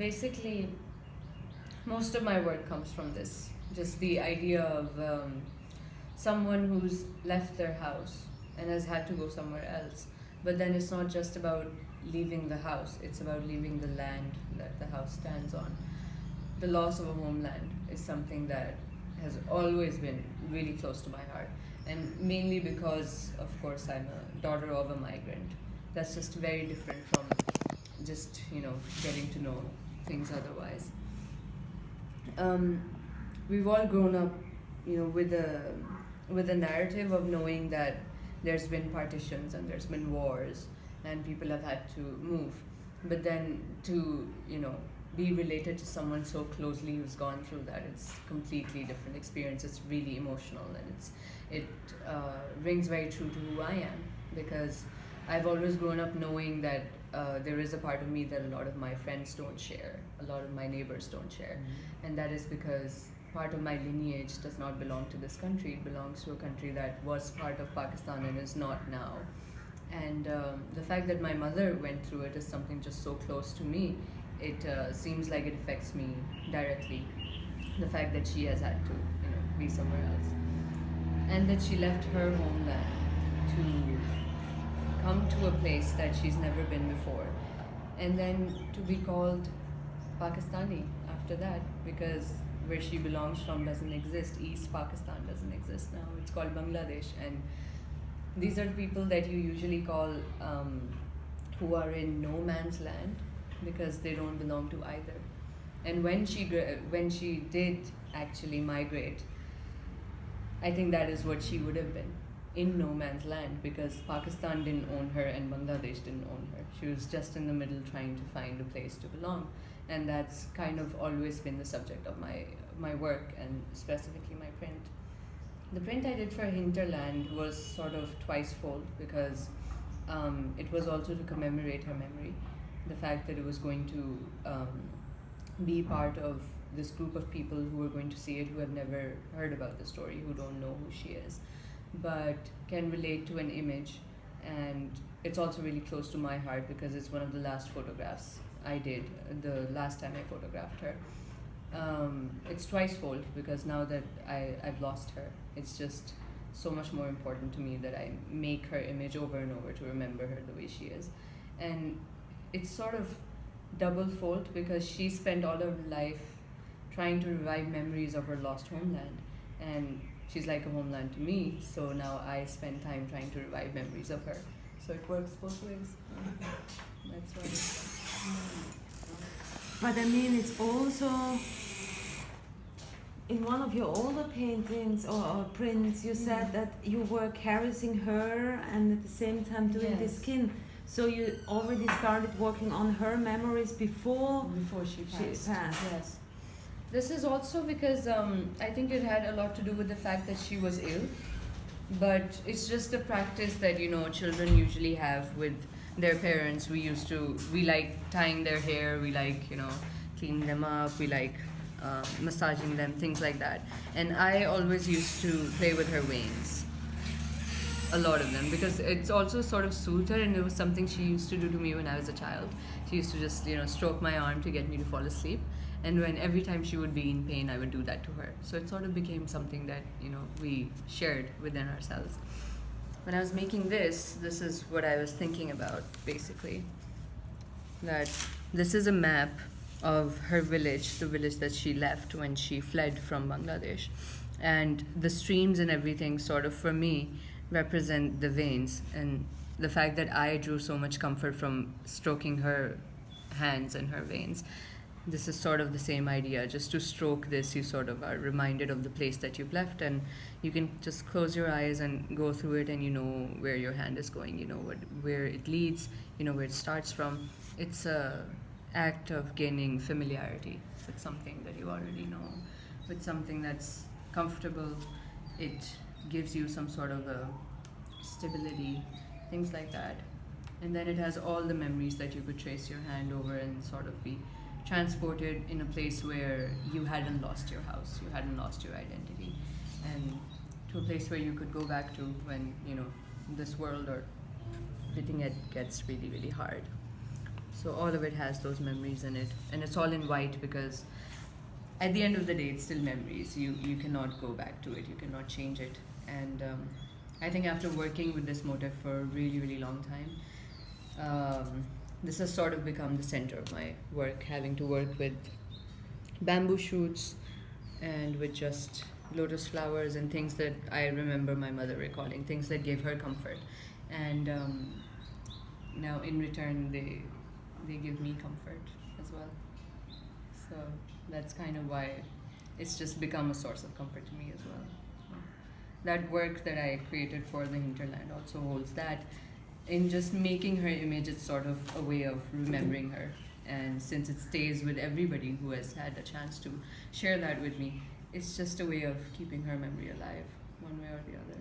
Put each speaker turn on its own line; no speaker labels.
Basically, most of my work comes from this. Just the idea of someone who's left their house and has had to go somewhere else. But then it's not just about leaving the house, it's about leaving the land that the house stands on. The loss of a homeland is something that has always been really close to my heart. And mainly because, of course, I'm a daughter of a migrant. That's just very different from just, getting to know things otherwise. Um, we've all grown up, with a narrative of knowing that there's been partitions and there's been wars and people have had to move. But then to, be related to someone so closely who's gone through that, it's completely different experience. It's really emotional, and it rings very true to who I am, because I've always grown up knowing that there is a part of me that a lot of my friends don't share, a lot of my neighbors don't share, and that is because part of my lineage does not belong to this country. It belongs to a country that was part of Pakistan and is not now. And the fact that my mother went through it is something just so close to me. It seems like it affects me directly. The fact that she has had to, be somewhere else, and that she left her homeland to come to a place that she's never been before, and then to be called Pakistani after that, because where she belongs from doesn't exist. East Pakistan doesn't exist now. It's called Bangladesh, and these are the people that you usually call who are in no man's land, because they don't belong to either. And when she did actually migrate, I think that is what she would have been, in no man's land, because Pakistan didn't own her and Bangladesh didn't own her. She was just in the middle trying to find a place to belong. And that's kind of always been the subject of my work, and specifically my print. The print I did for Hinterland was sort of twice-fold, because it was also to commemorate her memory. The fact that it was going to be part of this group of people who are going to see it, who have never heard about the story, who don't know who she is, but can relate to an image. And it's also really close to my heart because it's one of the last photographs I did, the last time I photographed her. It's twice-fold because now that I've lost her, it's just so much more important to me that I make her image over and over to remember her the way she is. And it's sort of double-fold because she spent all her life trying to revive memories of her lost homeland. And she's like a homeland to me, so now I spend time trying to revive memories of her. So it works both ways. That's why.
But I mean, it's also in one of your older paintings or prints, you said that you were caressing her and at the same time doing the skin. So you already started working on her memories before
she passed. Yes. This is also because I think it had a lot to do with the fact that she was ill. But it's just a practice that, children usually have with their parents. We like tying their hair, we like, cleaning them up, we like massaging them, things like that. And I always used to play with her veins, a lot of them, because it's also sort of soothed her, and it was something she used to do to me when I was a child. She used to just, stroke my arm to get me to fall asleep. And every time she would be in pain, I would do that to her. So it sort of became something that, we shared within ourselves. When I was making this is what I was thinking about, basically. That this is a map of her village, the village that she left when she fled from Bangladesh. And the streams and everything sort of, for me, represent the veins. And the fact that I drew so much comfort from stroking her hands and her veins. This is sort of the same idea. Just to stroke this, you sort of are reminded of the place that you've left, and you can just close your eyes and go through it, and you know where your hand is going, you know where it leads, you know where it starts from. It's a act of gaining familiarity with something that you already know, with something that's comfortable. It gives you some sort of a stability, things like that. And then it has all the memories that you could trace your hand over and sort of be transported in a place where you hadn't lost your house, you hadn't lost your identity, and to a place where you could go back to when, this world or everything gets really, really hard. So all of it has those memories in it, and it's all in white because at the end of the day, it's still memories. You cannot go back to it. You cannot change it. And I think after working with this motif for a really really long time, this has sort of become the center of my work. Having to work with bamboo shoots and with just lotus flowers and things that I remember my mother recalling, things that gave her comfort, and now in return they give me comfort as well. So that's kind of why it's just become a source of comfort to me as well. That work that I created for the hinterland also holds that. In just making her image, it's sort of a way of remembering her. And since it stays with everybody who has had a chance to share that with me, it's just a way of keeping her memory alive, one way or the other.